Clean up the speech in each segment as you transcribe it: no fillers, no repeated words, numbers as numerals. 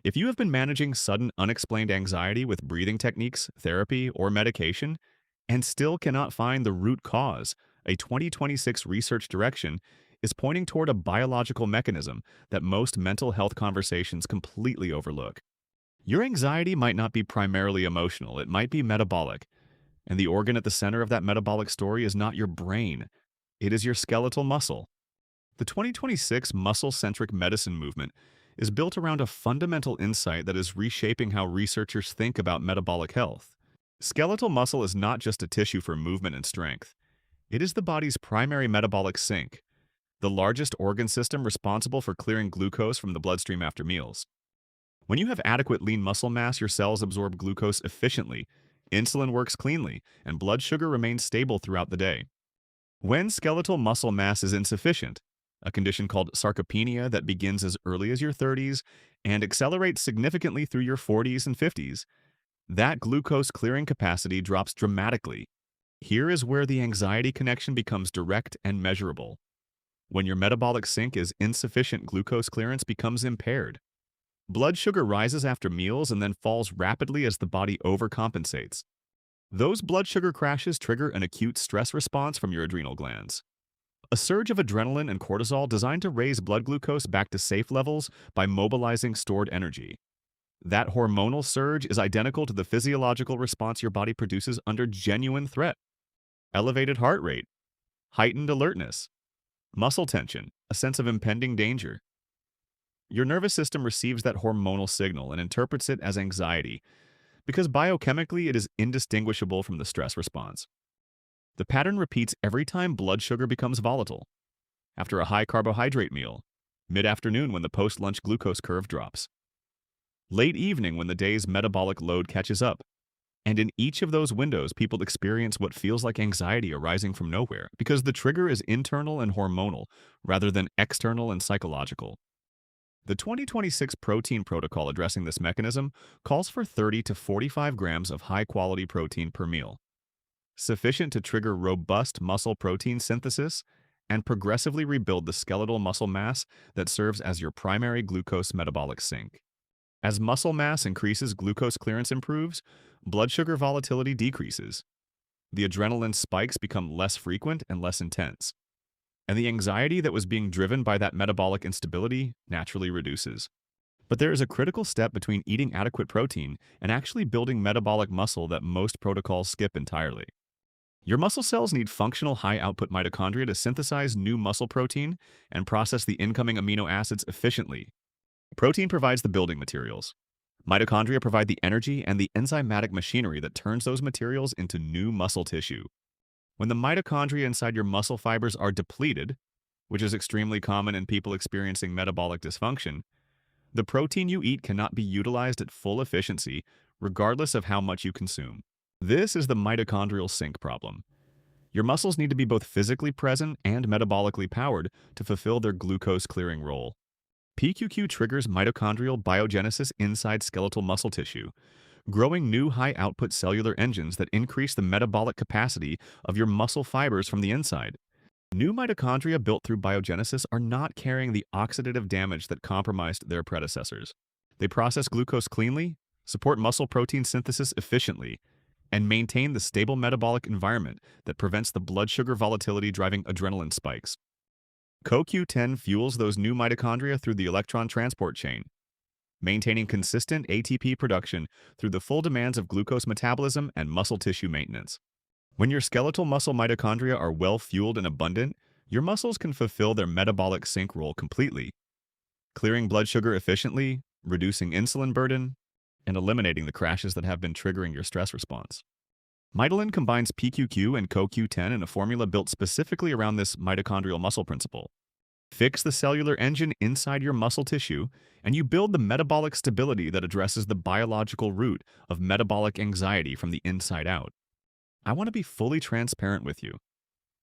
If you have been managing sudden unexplained anxiety with breathing techniques, therapy, or medication, and still cannot find the root cause, a 2026 research direction is pointing toward a biological mechanism that most mental health conversations completely overlook. Your anxiety might not be primarily emotional, it might be metabolic, and the organ at the center of that metabolic story is not your brain, it is your skeletal muscle. The 2026 muscle-centric medicine movement is built around a fundamental insight that is reshaping how researchers think about metabolic health. Skeletal muscle is not just a tissue for movement and strength. It is the body's primary metabolic sink, the largest organ system responsible for clearing glucose from the bloodstream after meals. When you have adequate lean muscle mass, your cells absorb glucose efficiently, insulin works cleanly, and blood sugar remains stable throughout the day. When skeletal muscle mass is insufficient, a condition called sarcopenia that begins as early as your 30s and accelerates significantly through your 40s and 50s, that glucose clearing capacity drops dramatically. Here is where the anxiety connection becomes direct and measurable. When your metabolic sink is insufficient, glucose clearance becomes impaired. Blood sugar rises after meals and then falls rapidly as the body overcompensates. Those blood sugar crashes trigger an acute stress response from your adrenal glands. A surge of adrenaline and cortisol designed to raise blood glucose back to safe levels by mobilizing stored energy. That hormonal surge is identical to the physiological response your body produces under genuine threat. Elevated heart rate, heightened alertness, muscle tension, a sense of impending danger. Your nervous system receives that hormonal signal and interprets it as anxiety, because biochemically it is indistinguishable from the stress response. The pattern repeats every time blood sugar becomes volatile. After a high-carbohydrate meal, mid-afternoon when the post-lunch glucose curve drops, late evening when the day's metabolic load catches up, and in each of those windows people experience what feels like anxiety arising from nowhere because the trigger is internal and hormonal rather than external and psychological. The 2026 protein protocol addressing this mechanism calls for 30 to 45 grams of high-quality protein per meal, sufficient to trigger robust muscle protein synthesis and progressively rebuild the skeletal muscle mass that serves as your primary glucose metabolic sink. As muscle mass increases, glucose clearance improves, blood sugar volatility decreases. The adrenaline spikes become less frequent and less intense, and the anxiety that was being driven by that metabolic instability naturally reduces. But there is a critical step between eating adequate protein and actually building metabolic muscle that most protocols skip entirely. Your muscle cells need functional high-output mitochondria to synthesize new muscle protein and process the incoming amino acids efficiently. Protein provides the building materials. Mitochondria provide the energy and the enzymatic machinery that turns those materials into new muscle tissue. When the mitochondria inside your muscle fibers are depleted, which is extremely common in people experiencing metabolic dysfunction, the protein you eat cannot be utilized at full efficiency regardless of how much you consume. This is the mitochondrial sink problem. Your muscles need to be both physically present and metabolically powered to fulfill their glucose-clearing role. PQQ triggers mitochondrial biogenesis inside skeletal muscle tissue, growing new high-output cellular engines that increase the metabolic capacity of your muscle fibers from the inside. New mitochondria built through biogenesis are not carrying the oxidative damage that compromised their predecessors. They process glucose cleanly, support muscle protein synthesis efficiently, and maintain the stable metabolic environment that prevents the blood sugar volatility driving adrenaline spikes. CoQ10 fuels those new mitochondria through the electron transport chain, maintaining consistent ATP production through the full demands of glucose metabolism and muscle tissue maintenance. When your skeletal muscle mitochondria are well-fueled and abundant, your muscles can fulfill their metabolic sink role completely, clearing blood sugar efficiently, reducing insulin burden, and eliminating the crashes that have been triggering your stress response. Mitolyn combines PQQ and CoQ10 in a formula built specifically around this mitochondrial muscle principle. Fix the cellular engine inside your muscle tissue, and you build the metabolic stability that addresses the biological root of metabolic anxiety from the inside out. I want to be fully transparent with you.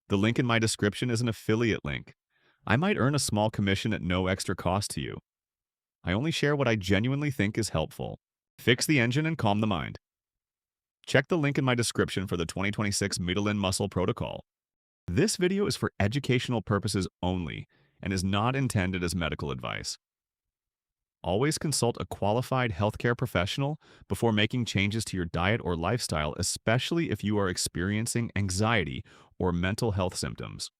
The link in my description is an affiliate link. I might earn a small commission at no extra cost to you. I only share what I genuinely think is helpful. Fix the engine and calm the mind. Check the link in my description for the 2026 Mitolyn Muscle Protocol. This video is for educational purposes only and is not intended as medical advice. always consult a qualified healthcare professional before making changes to your diet or lifestyle, especially if you are experiencing anxiety or mental health symptoms.